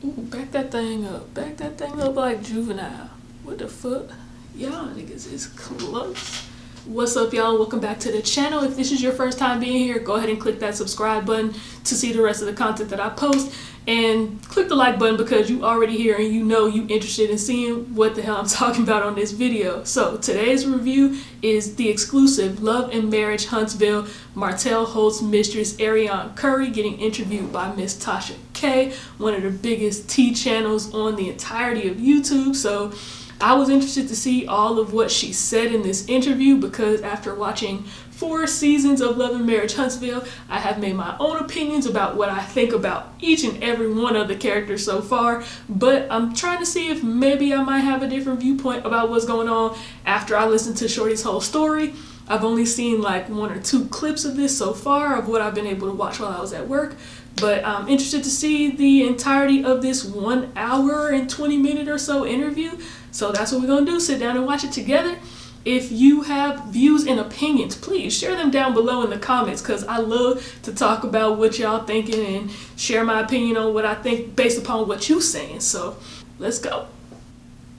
Ooh, back that thing up. Back that thing up like Juvenile. What the fuck? Y'all niggas is close. What's up, y'all? Welcome back to the channel. If this is your first time being here, go ahead and click that subscribe button to see the rest of the content that I post. And click the like button because you already here and you know you interested in seeing what the hell I'm talking about on this video. So today's review is the exclusive Love and Marriage Huntsville Martel Holts Mistress Ariane Curry getting interviewed by Miss Tasha K, one of the biggest tea channels on the entirety of YouTube. So I was interested to see all of what she said in this interview because after watching 4 seasons of Love and Marriage Huntsville, I have made my own opinions about what I think about each and every one of the characters so far, but I'm trying to see if maybe I might have a different viewpoint about what's going on after I listen to Shorty's whole story. I've only seen like 1 or 2 clips of this so far of what I've been able to watch while I was at work, but I'm interested to see the entirety of this 1 hour and 20 minute or so interview. So that's what we're gonna do, sit down and watch it together. If you have views and opinions, please share them down below in the comments because I love to talk about what y'all thinking and share my opinion on what I think based upon what you saying. So let's go.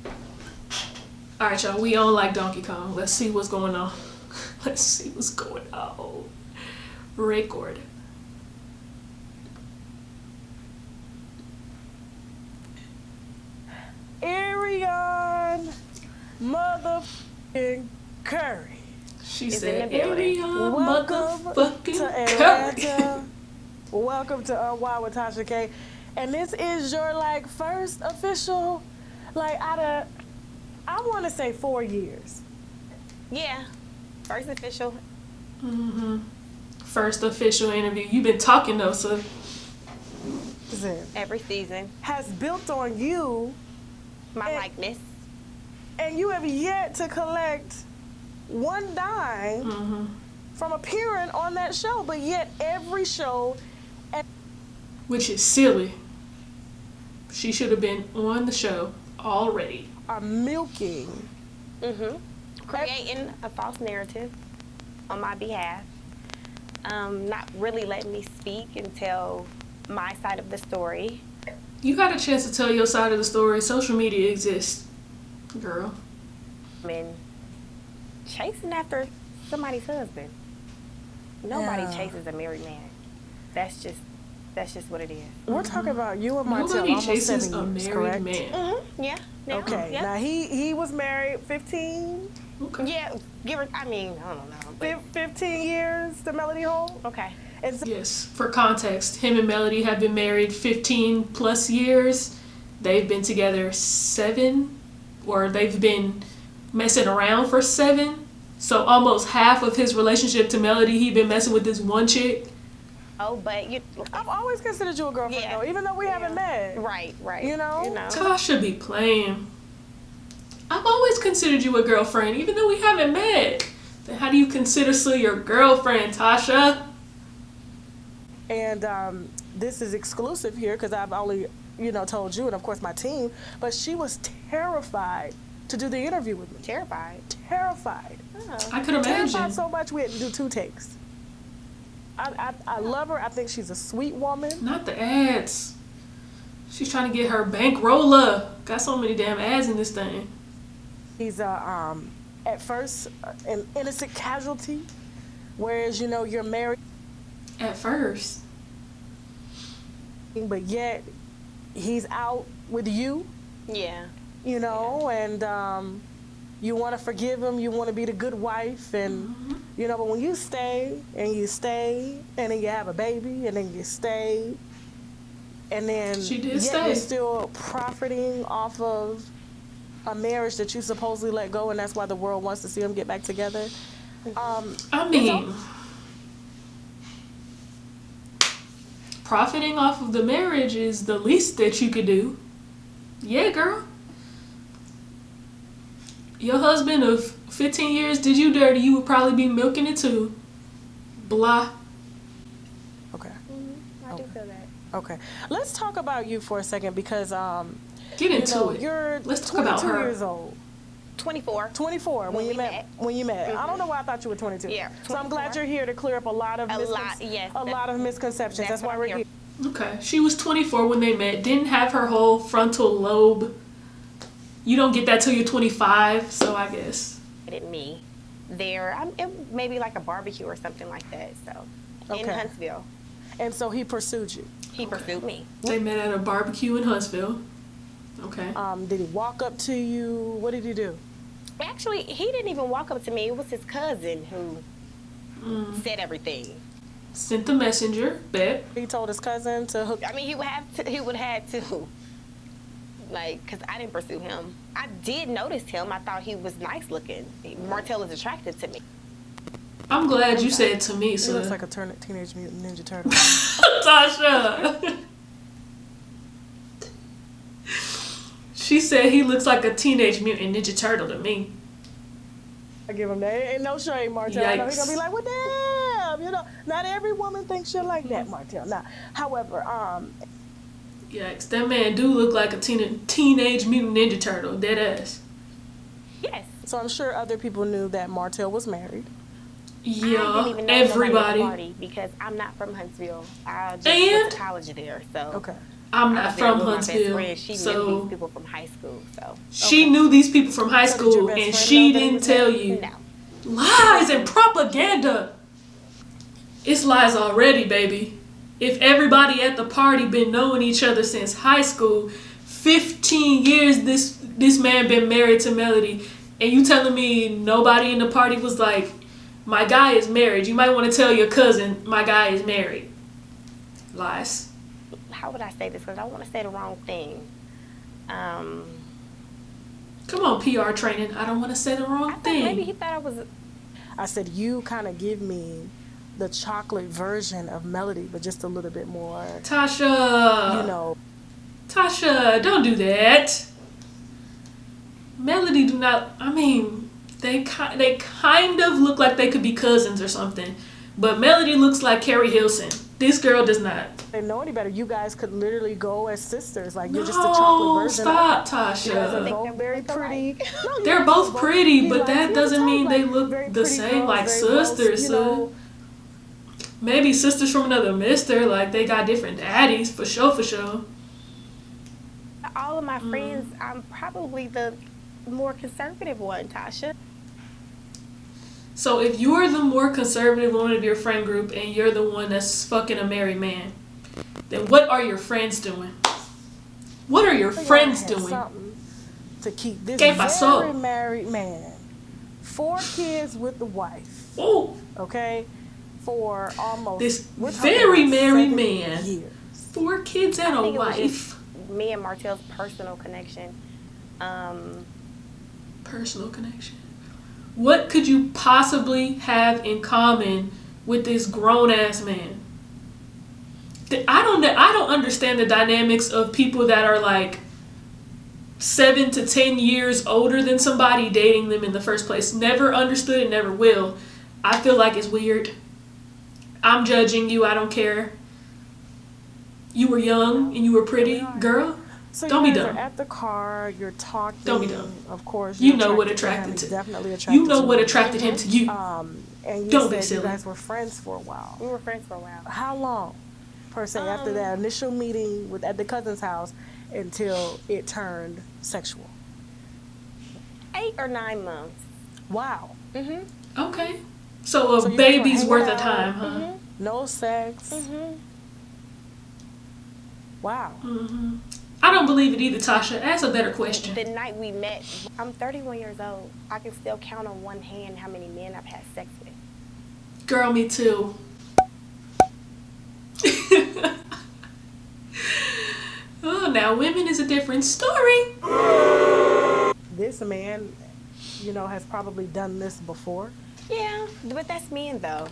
All right, y'all, we on like Donkey Kong. Let's see what's going on. Let's see what's going on. Record. Ariane motherfucking Curry. She is said, in the building. Ariane Welcome motherfucking to Curry. Atlanta. Welcome to UwinewithtashaK. And this is your like first official, like out of, I want to say 4 years. Yeah, first official. First official interview. You've been talking though, so Every season. Has built on you. My likeness. And you have yet to collect 1 dime from appearing on that show, but yet every show, which is silly. She should have been on the show already. Are milking. Creating a false narrative on my behalf. Not really letting me speak and tell my side of the story. You got a chance to tell your side of the story. Social media exists, girl. I mean, chasing after somebody's husband. Nobody chases a married man. That's just what it is. We're talking about you and Martel. Nobody almost chases 7 a years, married correct? man. Yeah. Okay. Yeah. Now he was married 15. Okay. Yeah. I don't know. But 15 years to Melody Holt. okay. And so, Yes, for context, him and Melody have been married 15 plus years. They've been together 7, or they've been messing around for 7. So almost half of his relationship to Melody, he been messing with this one chick. Oh, but you. I've always considered you a girlfriend, though, even though we haven't met. Right. You know? Tasha be playing. I've always considered you a girlfriend, even though we haven't met. Then how do you consider still your girlfriend, Tasha? And this is exclusive here because I've only, told you and of course my team. But she was terrified to do the interview with me. Terrified. Terrified. Oh. I could imagine. Terrified so much we had to do 2 takes. I love her. I think she's a sweet woman. Not the ads. She's trying to get her bankroll up. Got so many damn ads in this thing. He's at first an innocent casualty, whereas you're married. At first. But yet he's out with you. Yeah. And you want to forgive him, you want to be the good wife, and but when you stay and then you have a baby and then you stay and then She did yet stay. you're still profiting off of a marriage that you supposedly let go, and that's why the world wants to see them get back together. I mean, profiting off of the marriage is the least that you could do. Yeah, girl. Your husband of 15 years did you dirty, you would probably be milking it too. Blah. Okay. I do feel that. Okay. Let's talk about you for a second because Get into it. You're Let's talk about 22 her. years old. 24. 24 when you met. When you met. I don't know why I thought you were 22. Yeah, So I'm glad 24. you're here to clear up a lot of A lot, yes. a lot of misconceptions. That's why we're here. Okay. She was 24 when they met. Didn't have her whole frontal lobe. You don't get that till you're 25, so I guess. Me there. Maybe like a barbecue or something like that. So in Huntsville. And so he pursued you. He pursued me. They met at a barbecue in Huntsville. Okay. Did he walk up to you? What did he do? Actually, he didn't even walk up to me. It was his cousin who said everything. Sent the messenger, bet. He told his cousin to hook. I mean, he would have to. Like, because I didn't pursue him. I did notice him. I thought he was nice looking. Martel is attracted to me. I'm glad you said to me, He so. looks like a Teenage Mutant Ninja Turtle. Tasha. She said he looks like a Teenage Mutant Ninja Turtle to me. I give him that. Ain't no shame, Martel. I know he's gonna be like, what the hell? You know, not every woman thinks you're like that, Martel. Now, however, Yikes, that man do look like a Teenage Mutant Ninja Turtle, dead ass. Yes. So I'm sure other people knew that Martel was married. Yeah, I didn't even know everybody. At the party because I'm not from Huntsville. I just went to college there, so. Okay. I'm I not was there from with my best Huntsville, friend. She so knew these people from high school, so. she knew these people from high So did your school, best and friend she know that he didn't was tell married? you. No. Lies and propaganda. It's lies already, baby. If everybody at the party been knowing each other since high school, 15 years this man been married to Melody, and you telling me nobody in the party was like, my guy is married. You might want to tell your cousin, my guy is married. Lies. How would I say this? Because I don't want to say the wrong thing. Come on, PR training. I don't want to say the wrong thing. Maybe he thought I was. I said, you kind of give me the chocolate version of Melody, but just a little bit more, Tasha. you know. Tasha, don't do that. Melody do not, I mean, they kind of look like they could be cousins or something. But Melody looks like Carrie Hilson. This girl does not. They know any better. You guys could literally go as sisters. Like, you're No, just a chocolate version. stop, You guys are Tasha. both very pretty. No, you They're guys both are pretty, be but like, that you doesn't know, mean they like, look very the pretty same girls, like very close, sisters. you know. Maybe sisters from another mister, like they got different daddies, for sure, for sure. All of my friends, I'm probably the more conservative one, Tasha. So if you're the more conservative one of your friend group and you're the one that's fucking a married man, then what are your friends doing? What are your friends doing? Something to keep this ¿Qué pasó? very married man, 4 kids with the wife, Oh, okay, for almost this we're talking very about married 7 man. years. 4 kids and I a think it was wife. just me and Martel's personal connection. Personal connection. What could you possibly have in common with this grown ass man? I don't understand the dynamics of people that are like 7 to 10 years older than somebody dating them in the first place. Never understood it, never will. I feel like it's weird. I'm judging you, I don't care. You were young and you were pretty, girl. So Don't you be guys dumb. are at the car, you're talking. Don't be dumb. Of course, You you're know what to him. attracted He's to definitely attracted you. Know to what you. attracted him to you. And you Don't be said silly. you guys were friends for a while. We were friends for a while. How long, per se, after that initial meeting at the cousin's house until it turned sexual? 8 or 9 months. Wow. Okay. So a So you guys were baby's hanging worth of out. time, huh? No sex. Wow. I don't believe it either, Tasha. Ask a better question. The night we met, I'm 31 years old. I can still count on one hand how many men I've had sex with. Girl, me too. Oh, now women is a different story. This man, has probably done this before. Yeah, but that's men though.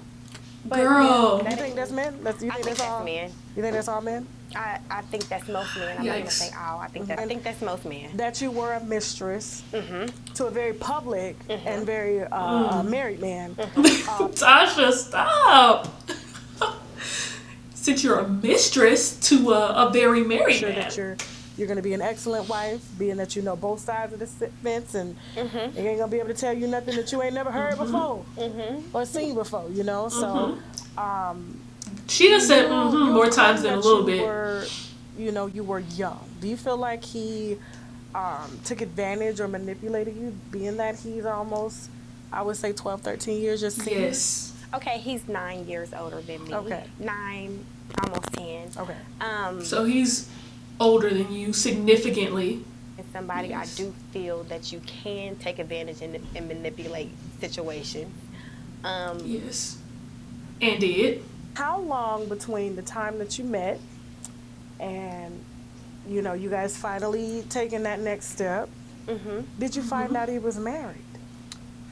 But Girl. You think that's men? You think that's all men. You think that's all men? I think that's most men. I'm not gonna Yikes. say all. I think that's most men. That you were a mistress to a very public and very married man. Tasha, stop. Since you're a mistress to a very married Sure man. that you're going to be an excellent wife, being that you know both sides of the fence, and they ain't gonna be able to tell you nothing that you ain't never heard before or seen before. So She done said more times than a little bit. You were young. Do you feel like he took advantage or manipulated you, being that he's almost, I would say, 12, 13 years your senior? Yes. Okay, he's 9 years older than me. Okay. 9, almost 10. Okay. So he's older than you significantly. And somebody, Yes. I do feel that you can take advantage and manipulate situations. Yes. And did. How long between the time that you met and, you guys finally taking that next step, did you find out he was married?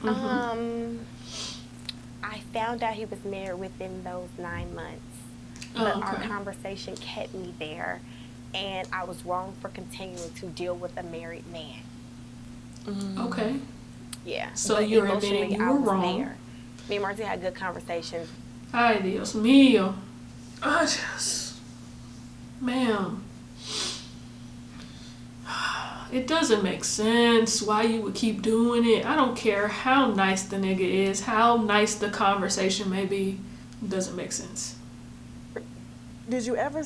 I found out he was married within those 9 months. But our conversation kept me there, and I was wrong for continuing to deal with a married man. Okay. Yeah. So but you're emotionally, admitting you I were was wrong. there. Me and Marty had good conversations. Ay, Dios mío. Ma'am. It doesn't make sense why you would keep doing it. I don't care how nice the nigga is, how nice the conversation may be. It doesn't make sense. Did you ever,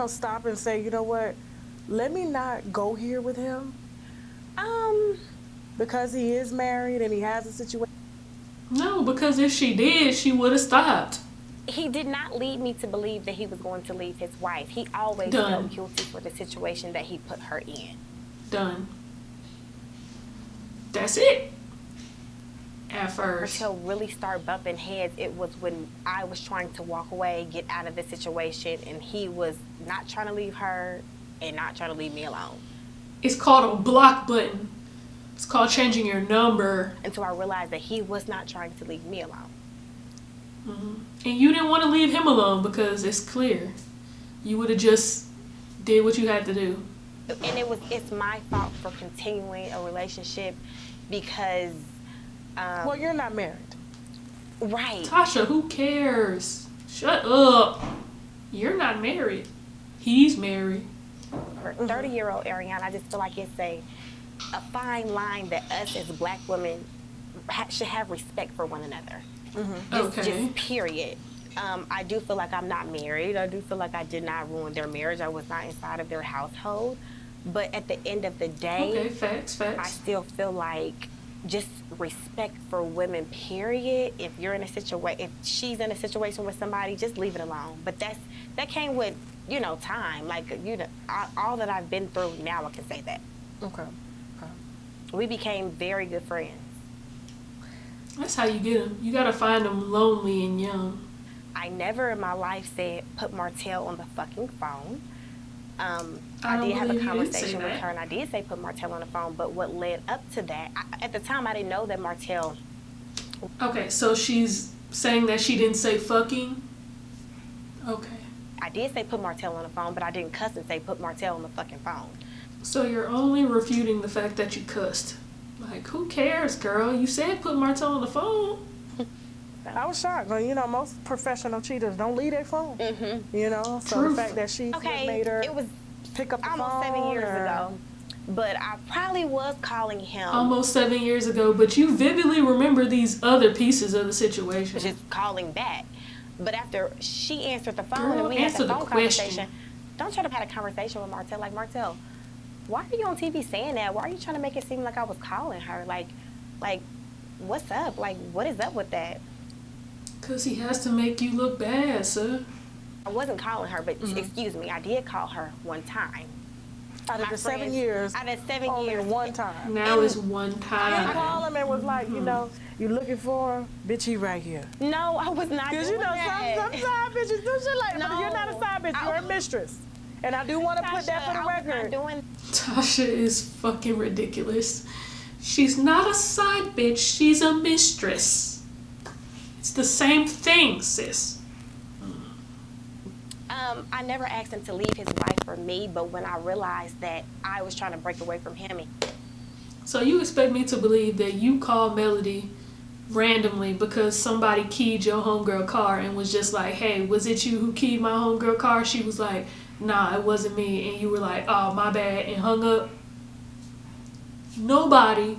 stop and say, you know what, let me not go here with him? Because he is married and he has a situation? No, because if she did, she would have stopped. He did not lead me to believe that he was going to leave his wife. He always felt guilty for the situation that he put her in. Done. That's it. At first. Until really start bumping heads, it was when I was trying to walk away, get out of the situation, and he was not trying to leave her and not trying to leave me alone. It's called a block button. It's called changing your number. Until I realized that he was not trying to leave me alone. And you didn't want to leave him alone because it's clear. You would have just did what you had to do. And it's my fault for continuing a relationship because... well, you're not married. Right. Tasha, who cares? Shut up. You're not married. He's married. For 30-year-old Ariana, I just feel like it's a fine line that us as black women should have respect for one another. Just period. I do feel like I'm not married. I do feel like I did not ruin their marriage. I was not inside of their household. But at the end of the day, facts. I still feel like just respect for women, period. If you're in a situation, if she's in a situation with somebody, just leave it alone. But that came with, time. Like, all that I've been through now, I can say that. Okay. We became very good friends. That's how you get them. You gotta find them lonely and young. I never in my life said put Martel on the fucking phone. I did have a conversation with her, and I did say put Martel on the phone, but what led up to that, at the time I didn't know that Martel... Okay, so she's saying that she didn't say fucking? Okay. I did say put Martel on the phone, but I didn't cuss and say put Martel on the fucking phone. So you're only refuting the fact that you cussed. Like, who cares, girl? You said put Martel on the phone. I was shocked. Most professional cheaters don't leave their phone. So Truth. The fact that she made her it was pick up the phone. Almost 7 years ago. But I probably was calling him. Almost 7 years ago, but you vividly remember these other pieces of the situation. Just calling back. But after she answered the phone Girl, and we had the phone question. conversation, don't try to have a conversation with Martel. Like, Martel, why are you on TV saying that? Why are you trying to make it seem like I was calling her? Like, what's up? Like, what is up with that? Because he has to make you look bad, sir. I wasn't calling her, but excuse me, I did call her one time. Out of the 7 years, out of 7 only years, one time. Now it's one I didn't time. call him and was like, you looking for her? Bitch, he right here. No, I was not doing Because that. some side bitches do shit like that. No. You're not a side bitch, you're a mistress. And I do want to put that for the I was record. not doing. Tasha is fucking ridiculous. She's not a side bitch, she's a mistress. It's the same thing, sis. I never asked him to leave his wife for me, but when I realized that I was trying to break away from him. So you expect me to believe that you called Melody randomly because somebody keyed your homegirl car and was just like, hey, was it you who keyed my homegirl car? She was like, nah, it wasn't me. And you were like, oh, my bad, and hung up. Nobody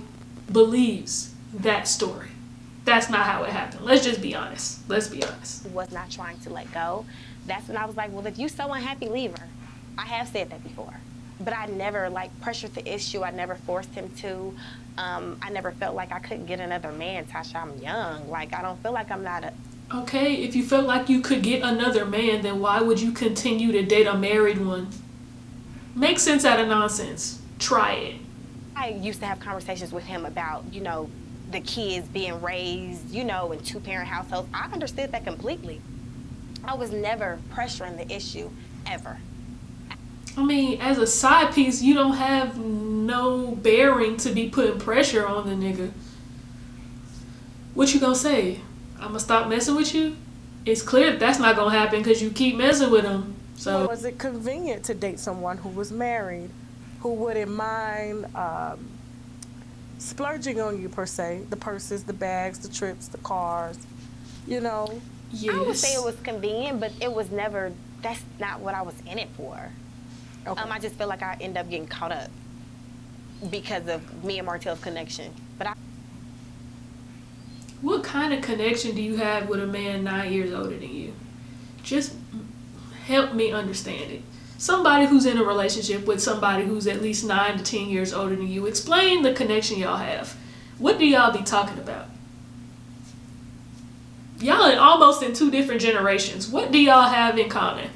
believes that story. That's not how it happened. Let's just be honest. Let's be honest. Was not trying to let go. that's when I was like, well, if you so unhappy, leave her. I have said that before. But I never, like, pressured the issue. I never forced him to. I never felt like I couldn't get another man. Tasha, I'm young. Like, I don't feel like I'm not a... Okay, if you felt like you could get another man, then why would you continue to date a married one? Make sense out of nonsense. Try it. I used to have conversations with him about, you know, the kids being raised, you know, in two-parent households. I understood that completely. I was never pressuring the issue, ever. I mean, as a side piece, you don't have no bearing to be putting pressure on the nigga. What you gonna say? I'ma stop messing with you? It's clear that's not gonna happen because you keep messing with him. So Was it convenient to date someone who was married, who wouldn't mind splurging on you, per se? The purses, the bags, the trips, the cars, you know? yes. I would say it was convenient, but it was never, that's not what I was in it for. Okay. I just feel like I end up getting caught up because of me and Martel's connection. But What kind of connection do you have with a man 9 years older than you? Just help me understand it. Somebody who's in a relationship with somebody who's at least 9 to 10 years older than you, explain the connection y'all have. What do y'all be talking about? Y'all are almost in 2 different generations. What do y'all have in common?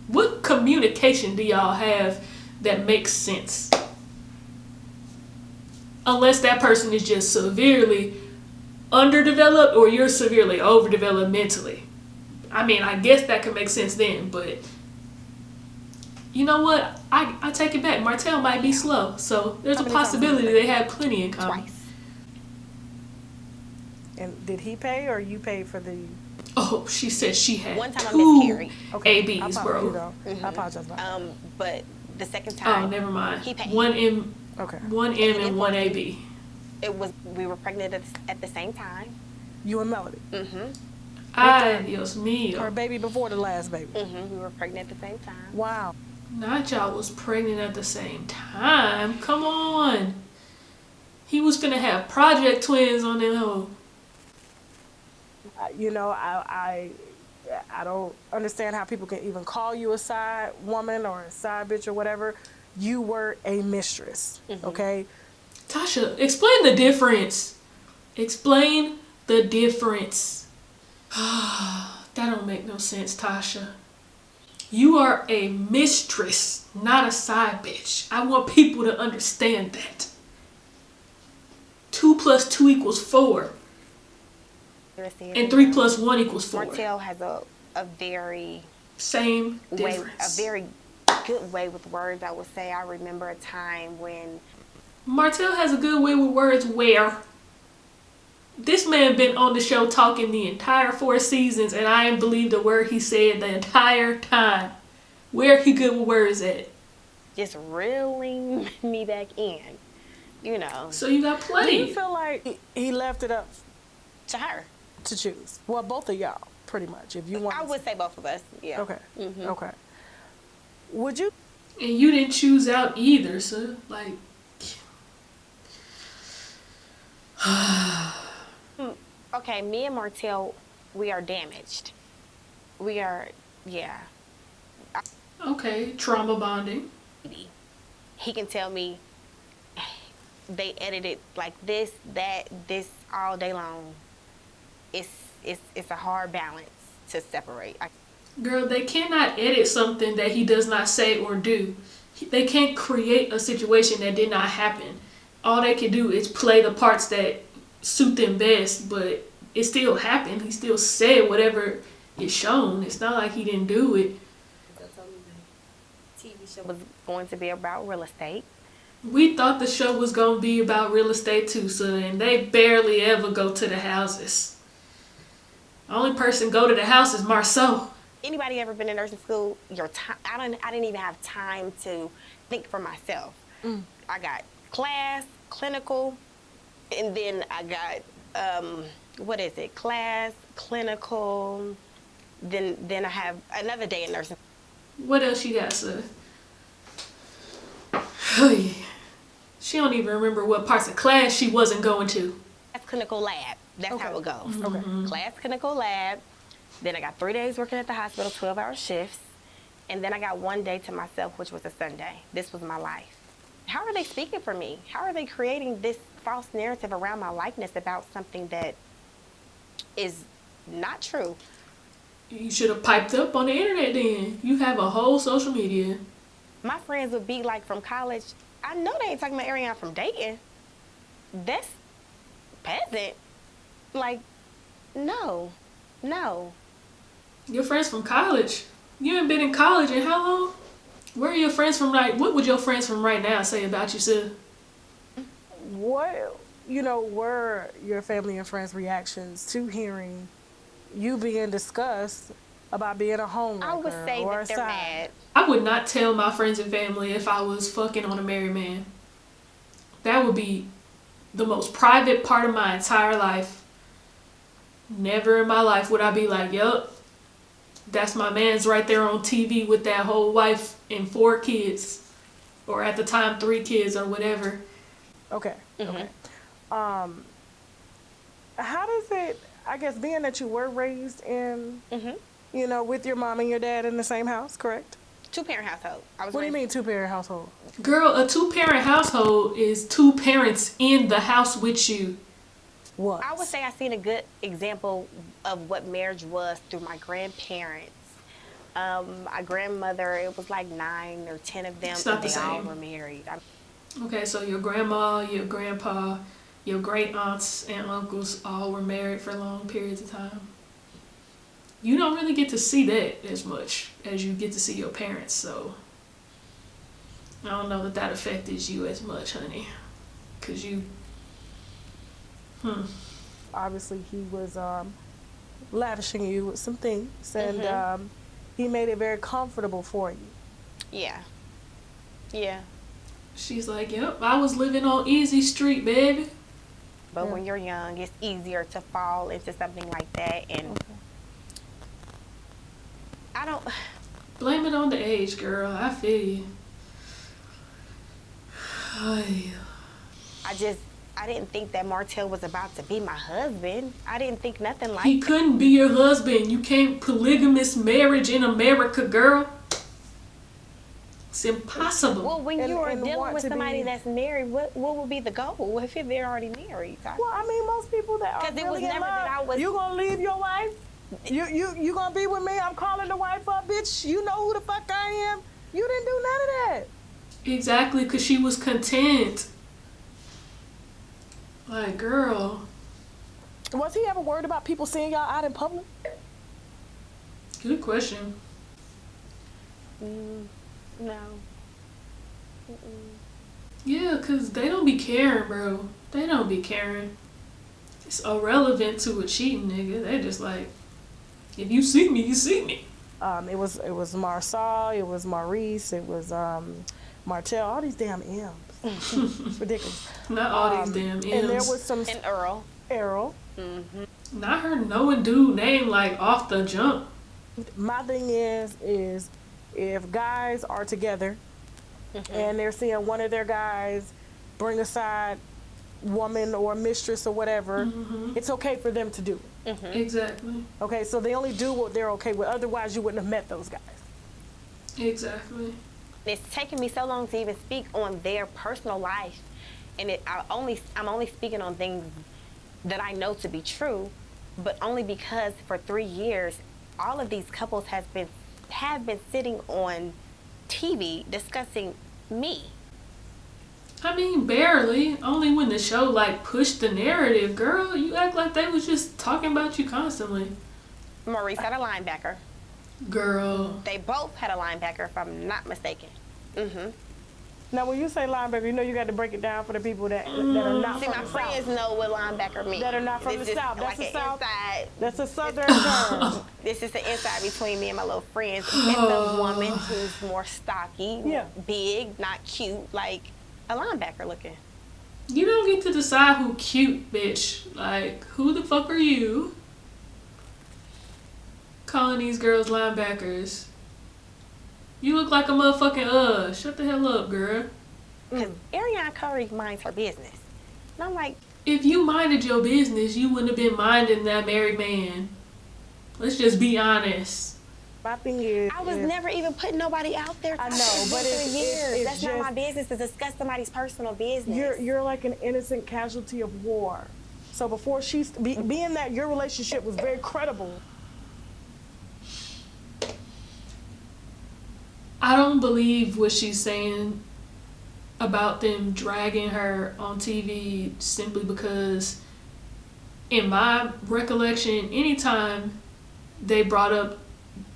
What communication do y'all have that makes sense? Unless that person is just severely underdeveloped or you're severely overdeveloped mentally. I mean, I guess that could make sense then, but you know what? I take it back. Martel might be slow, so there's a possibility they have plenty in common. twice. And did he pay or you paid for the... Oh, she said she had One time I 2 miscarried. ABs, I bro. I apologize about that. But the second time, Oh, never mind. he paid. One M, Okay. one M, and one AB. we were pregnant at the same time. You and Melody. Ay, Dios mío. Her baby before the last baby. We were pregnant at the same time. Wow. Not y'all was pregnant at the same time. Come on. He was finna have project twins on them hoe. You know, I don't understand how people can even call you a side woman or a side bitch or whatever. You were a mistress, okay? Tasha, explain the difference. Explain the difference. That don't make no sense, Tasha. You are a mistress, not a side bitch. I want people to understand that. 2 + 2 = 4. And 3 + 1 = 4. Martel has a very Same way, difference. a very good way with words. I would say I remember a time when Martel has a good way with words where this man been on the show talking the entire 4 seasons and I ain't believed a word he said the entire time. Where he good with words at? just reeling me back in, you know, So you got Do plenty. you feel like he left it up to her. to choose? Well, both of y'all, pretty much. If you want, I would say both of us. Yeah. Okay. Okay. Would you? And you didn't choose out either, so like Okay, me and Martel, we are damaged. We are, yeah. okay, trauma bonding. He can tell me they edited like this, that, this all day long. It's a hard balance to separate. Girl, they cannot edit something that he does not say or do. They can't create a situation that did not happen. All they can do is play the parts that suit them best, but it still happened. He still said whatever is shown. It's not like he didn't do it. TV show was going to be about real estate. We thought the show was going to be about real estate too, so and they barely ever go to the houses. The only person go to the house is Marceau. Anybody ever been in nursing school? Your time, I didn't even have time to think for myself. I got class, clinical, and then I got what is it? Class, clinical. Then I have another day in nursing. What else you got, sir? Oh yeah. She don't even remember what parts of class she wasn't going to. Class, clinical, lab. That's how it goes. Okay. Class, clinical, lab. Then I got 3 days working at the hospital, 12-hour shifts. And then I got 1 day to myself, which was a Sunday. This was my life. How are they speaking for me? How are they creating this false narrative around my likeness about something that is not true? You should have piped up on the internet then. You have a whole social media. My friends would be like from college. I know they ain't talking about Ariana from dating. That's peasant. Like, no. Your friends from college? You haven't been in college in how long? Where are your friends from what would your friends from right now say about you, sis? What, were your family and friends' reactions to hearing you being discussed about being a homewrecker? I would say or that they're mad. I would not tell my friends and family if I was fucking on a married man. That would be the most private part of my entire life. Never in my life would I be like, yup, that's my man's right there on TV with that whole wife and 4 kids. Or at the time, 3 kids or whatever. Okay. Mm-hmm. Okay. How does it, I guess, being that you were raised in, with your mom and your dad in the same house, correct? 2-parent household. What do you mean 2-parent household? Girl, a 2-parent household is 2 parents in the house with you. What? I would say I seen a good example of what marriage was through my grandparents. My grandmother, it was like 9 or 10 of them, It's not and the they same. all were married. Okay, so your grandma, your grandpa, your great aunts and uncles all were married for long periods of time. You don't really get to see that as much as you get to see your parents, so I don't know that affected you as much, honey. Cause you, Obviously, he was lavishing you with some things, and he made it very comfortable for you. Yeah. She's like, yep, I was living on Easy Street, baby. But when you're young, it's easier to fall into something like that, and I don't. Blame it on the age, girl. I feel you. I didn't think that Martel was about to be my husband. I didn't think nothing like He that. couldn't be your husband. You can't polygamous marriage in America, girl. It's impossible. Well, when you are dealing with somebody be... that's married, what would be the goal if they're already married? Well, I mean, most people that are really in love, you gonna leave your wife? You gonna be with me? I'm calling the wife up, bitch. You know who the fuck I am. You didn't do none of that. Exactly, because she was content. Like, girl. Was he ever worried about people seeing y'all out in public? Good question. No. Yeah, because they don't be caring, bro. They don't be caring. It's irrelevant to a cheating nigga. They just like, if you see me, you see me. It was Marcel, it was Maurice, it was Martel, all these damn M's. It's ridiculous. Not all these damn M's. And there was some... And Earl. Mm-hmm. Not her knowing dude name like off the jump. My thing is if guys are together and they're seeing one of their guys bring aside woman or mistress or whatever, it's okay for them to do it. Exactly. Okay, so they only do what they're okay with. Otherwise, you wouldn't have met those guys. Exactly. It's taken me so long to even speak on their personal life, and I'm only speaking on things that I know to be true, but only because for 3 years, all of these couples have been sitting on TV discussing me. I mean, barely. Only when the show like pushed the narrative, girl. You act like they was just talking about you constantly. Maurice had a linebacker. Girl. They both had a linebacker, if I'm not mistaken. Now, when you say linebacker, you know you got to break it down for the people that are not See, from my the friends South. know what linebacker means. That are not from the This is South. That's like the South. inside. That's a Southern term. This is the inside between me and my little friends. It's a woman who's more stocky, big, not cute, like a linebacker looking. You don't get to decide who cute, bitch. Like, who the fuck are you calling these girls linebackers? You look like a motherfucking shut the hell up, girl. Because Ariana Curry minds her business. And I'm like, if you minded your business, you wouldn't have been minding that married man. Let's just be honest. My thing is, I was never even putting nobody out there. I know, but it's that's not my business to discuss somebody's personal business. You're like an innocent casualty of war. So before being that your relationship was very credible. I don't believe what she's saying about them dragging her on TV simply because, in my recollection, anytime they brought up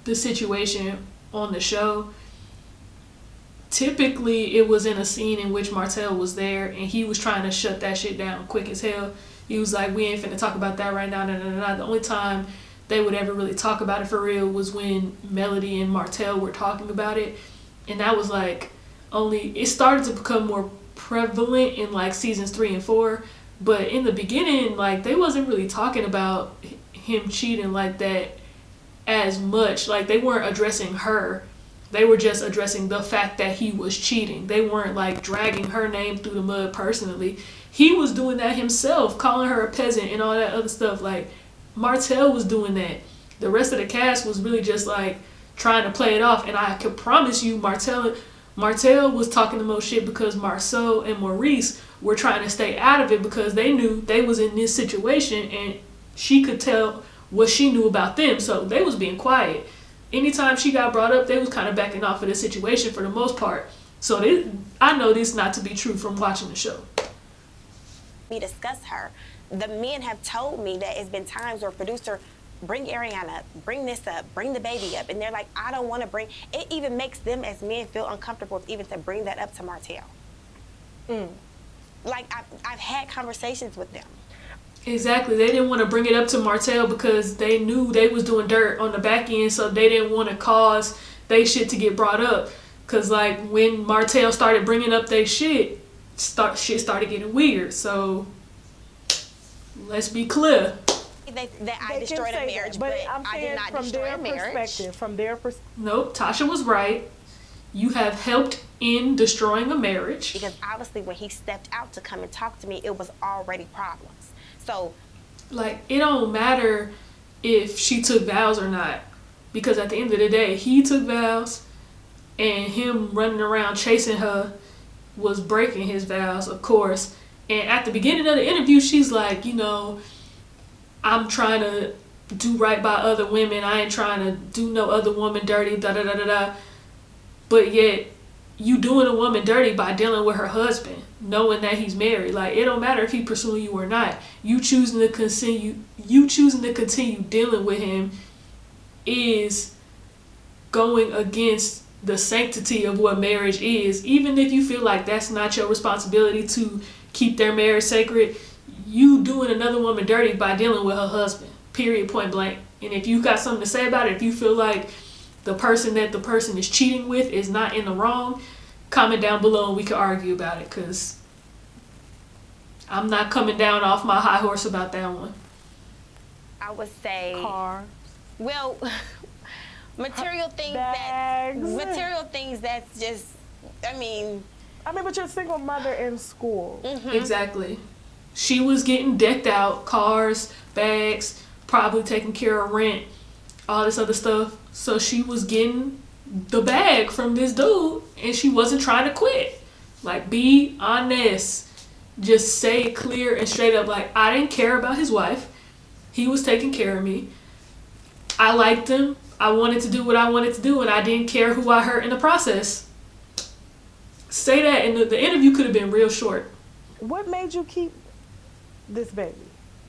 the situation on the show, typically it was in a scene in which Martel was there and he was trying to shut that shit down quick as hell. He was like, we ain't finna talk about that right now. The only time they would ever really talk about it for real was when Melody and Martel were talking about it. And that was like it started to become more prevalent in like seasons 3 and 4. But in the beginning, like, they wasn't really talking about him cheating like that as much. Like, they weren't addressing her. They were just addressing the fact that he was cheating. They weren't like dragging her name through the mud personally. He was doing that himself, calling her a peasant and all that other stuff. Like, Martel was doing that. The rest of the cast was really just like trying to play it off. And I could promise you, Martel was talking the most shit because Marceau and Maurice were trying to stay out of it because they knew they was in this situation and she could tell what she knew about them. So they was being quiet. Anytime she got brought up, they was kind of backing off of the situation for the most part. So I know this not to be true from watching the show. We discuss her. The men have told me that it's been times where producer bring Ariana up, bring this up, bring the baby up, and they're like, I don't want to bring. It even makes them as men feel uncomfortable even to bring that up to Martel. Like I've had conversations with them. Exactly. They didn't want to bring it up to Martel because they knew they was doing dirt on the back end, so they didn't want to cause they shit to get brought up. Because, like, when Martel started bringing up they shit started getting weird. So, let's be clear. That I destroyed a marriage, but I did not destroy a marriage. From their perspective. Nope, Tasha was right. You have helped in destroying a marriage. Because obviously when he stepped out to come and talk to me, it was already problems. So, like, it don't matter if she took vows or not, because at the end of the day, he took vows, and him running around chasing her was breaking his vows, of course. And at the beginning of the interview, she's like, you know, I'm trying to do right by other women. I ain't trying to do no other woman dirty, da-da-da-da-da. But yet, you doing a woman dirty by dealing with her husband, knowing that he's married. Like, it don't matter if he pursuing you or not. You choosing to continue dealing with him is going against the sanctity of what marriage is. Even if you feel like that's not your responsibility to keep their marriage sacred, you doing another woman dirty by dealing with her husband. Period, point blank. And if you got something to say about it, if you feel like the person that the person is cheating with is not in the wrong, comment down below and we can argue about it, because I'm not coming down off my high horse about that one. I would say Car. Well, material things that's just, I mean, but you're a single mother in school. Exactly. She was getting decked out, cars, bags, probably taking care of rent, all this other stuff. So she was getting the bag from this dude, and she wasn't trying to quit. Like, be honest. Just say it clear and straight up, like, I didn't care about his wife. He was taking care of me. I liked him. I wanted to do what I wanted to do, and I didn't care who I hurt in the process. Say that, and the interview could have been real short. What made you keep this baby?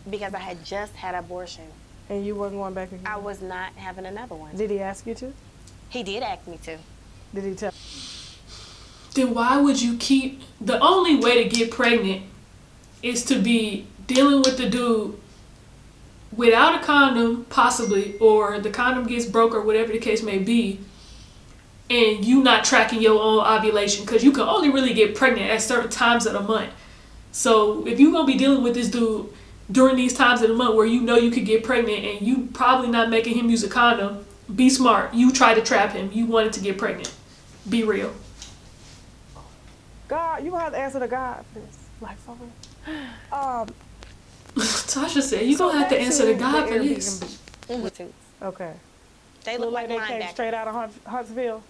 Because I had just had abortion. And you wasn't going back again? I was not having another one. Did he ask you to? He did ask me to. Did he tell? Then why would you keep... The only way to get pregnant is to be dealing with the dude without a condom, possibly, or the condom gets broke or whatever the case may be, and you not tracking your own ovulation, because you can only really get pregnant at certain times of the month. So if you're going to be dealing with this dude during these times of the month where you know you could get pregnant and you probably not making him use a condom, be smart. You try to trap him. You wanted to get pregnant. Be real. God, you gonna have to answer to God for this. Like, for real. Tasha said, you gonna have to answer to God for this. Okay. They look like they came linebackers. straight out of Huntsville.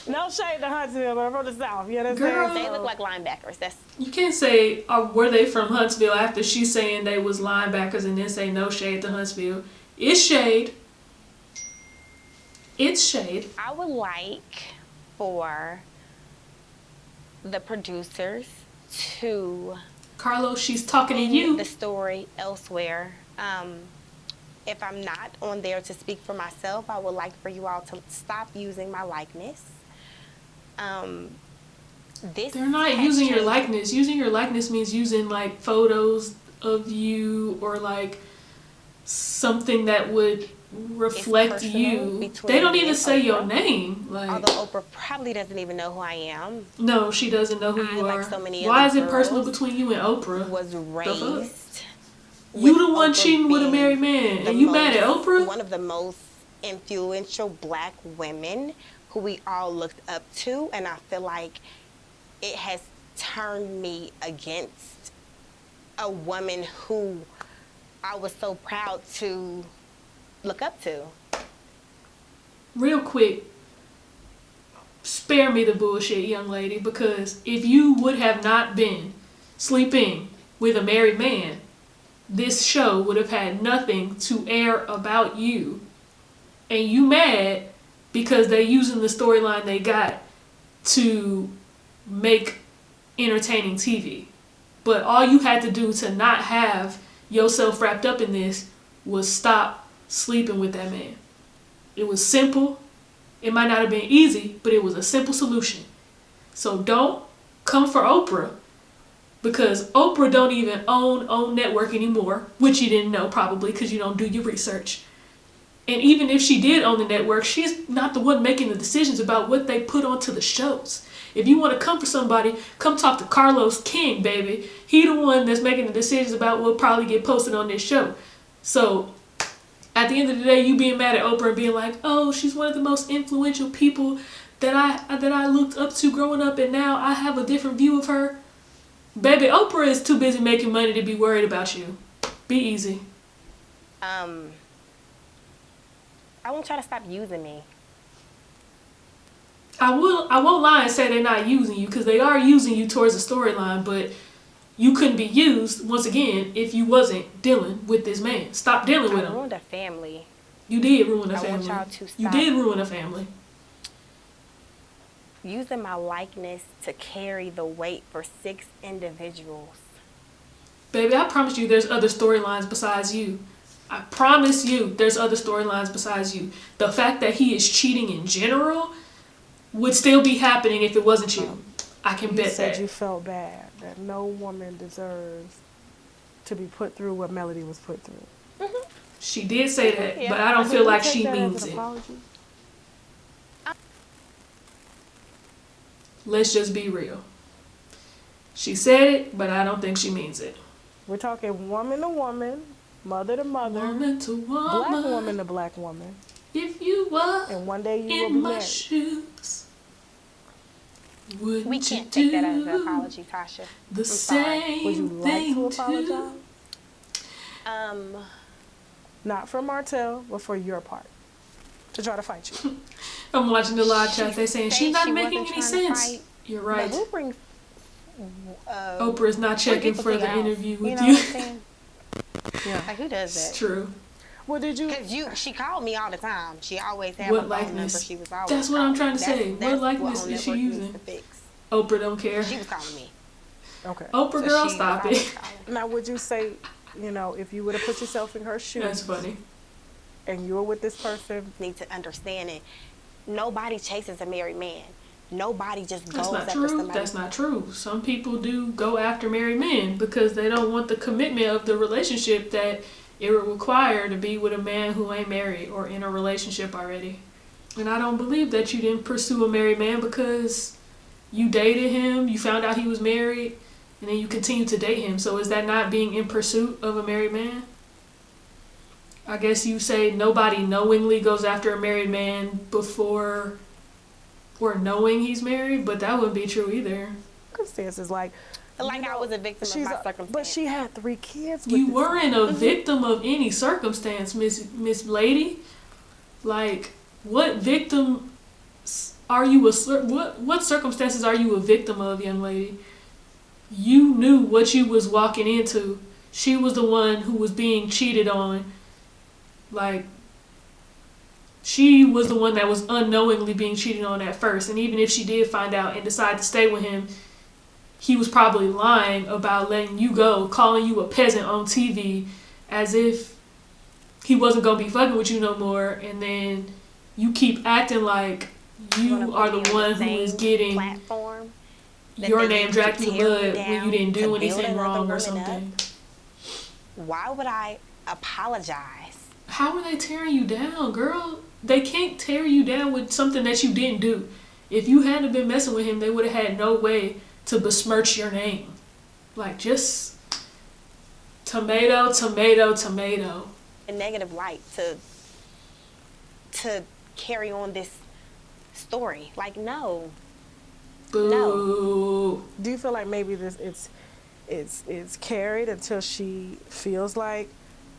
No shade to Huntsville, but I'm from the South. You understand? Girl. They look like linebackers. That's You can't say, were they from Huntsville after she's saying they was linebackers and then say no shade to Huntsville. It's shade. It's shade. I would like for the producers to Carlos, she's talking to you. the story elsewhere. If I'm not on there to speak for myself, I would like for you all to stop using my likeness. They're not using your likeness. Using your likeness means using like photos of you or like something that would reflect you. They don't even say your name. Like, although Oprah probably doesn't even know who I am. No, she doesn't know who you are. Like so many Why other is it personal girls, between you and Oprah? Was raised. You the one cheating with a married man, and you mad at Oprah? One of the most influential black women who we all looked up to, and I feel like it has turned me against a woman who I was so proud to look up to. Real quick, spare me the bullshit, young lady, because if you would have not been sleeping with a married man, this show would have had nothing to air about you. And you mad because they using the storyline they got to make entertaining TV. But all you had to do to not have yourself wrapped up in this was stop sleeping with that man. It was simple. It might not have been easy, but it was a simple solution. So don't come for Oprah, because Oprah don't even own network anymore, which you didn't know probably because you don't do your research. And even if she did own the network, she's not the one making the decisions about what they put onto the shows. If you want to come for somebody, come talk to Carlos King, baby. He the one that's making the decisions about what probably get posted on this show. So at the end of the day, you being mad at Oprah and being like, oh, she's one of the most influential people that I looked up to growing up, and now I have a different view of her. Baby, Oprah is too busy making money to be worried about you. Be easy. I won't try to stop using me. I won't lie and say they're not using you, because they are using you towards the storyline, but you couldn't be used, once again, if you wasn't dealing with this man. Stop dealing with him. I ruined a family. You did ruin a I want family. y'all to You stop did ruin a family. using my likeness to carry the weight for 6 individuals. Baby, I promise you there's other storylines besides you. I promise you there's other storylines besides you. The fact that he is cheating in general would still be happening if it wasn't you. I can bet You said that. you felt bad, that no woman deserves to be put through what Melody was put through. Mm-hmm. She did say that, Yeah. but I don't feel like Take she that as means an it. apology. Let's just be real. She said it, but I don't think she means it. We're talking woman to woman, mother to mother, Woman to woman. black woman to black woman. If you were And one day you will in be my married. shoes, wouldn't We you can't take that as an do apology, Tasha. the sorry. same Would you like thing to apologize? Um, Not for Martel, but for your part. To try to fight you. I'm watching the live chat. They saying she's not she making wasn't any trying to sense. fight. You're but right. who brings Oprah's not checking people for to the your house? interview with You know you. what I'm saying? Yeah. Like, who does It's that? true. Well, did you? Because she called me all the time. She always had What my phone number. likeness? She was always That's what I'm trying calling to me. say. That's What likeness on is she network needs using? to fix. Oprah don't care. She was calling me. Okay. Oprah So girl, she stop was it. always calling. Now, would you say, if you would have put yourself in her shoes That's funny. and you were with this person, Need to understand it. Nobody chases a married man. Nobody just That's goes not after true. somebody. That's not true. Some people do go after married men because they don't want the commitment of the relationship that it would require to be with a man who ain't married or in a relationship already. And I don't believe that you didn't pursue a married man because you dated him, you found out he was married, and then you continued to date him. So is that not being in pursuit of a married man? I guess you say nobody knowingly goes after a married man before or knowing he's married, but that wouldn't be true either. circumstances like Like I was a victim of my circumstance. But she had 3 kids with You weren't a victim of any circumstance, Miss Lady. Like, what victim are you? What circumstances are you a victim of, young lady? You knew what you was walking into. She was the one who was being cheated on. Like, she was the one that was unknowingly being cheated on at first. And even if she did find out and decide to stay with him, he was probably lying about letting you go, calling you a peasant on TV as if he wasn't going to be fucking with you no more. And then you keep acting like you are the one who is getting platform your name dragged through the mud when you didn't do anything wrong or something. Why would I apologize? How are they tearing you down, girl? They can't tear you down with something that you didn't do. If you hadn't been messing with him, they would have had no way to besmirch your name. Like, just tomato, tomato, tomato. A negative light to carry on this story. Like, no. Boo. No. Do you feel like maybe it's carried until she feels like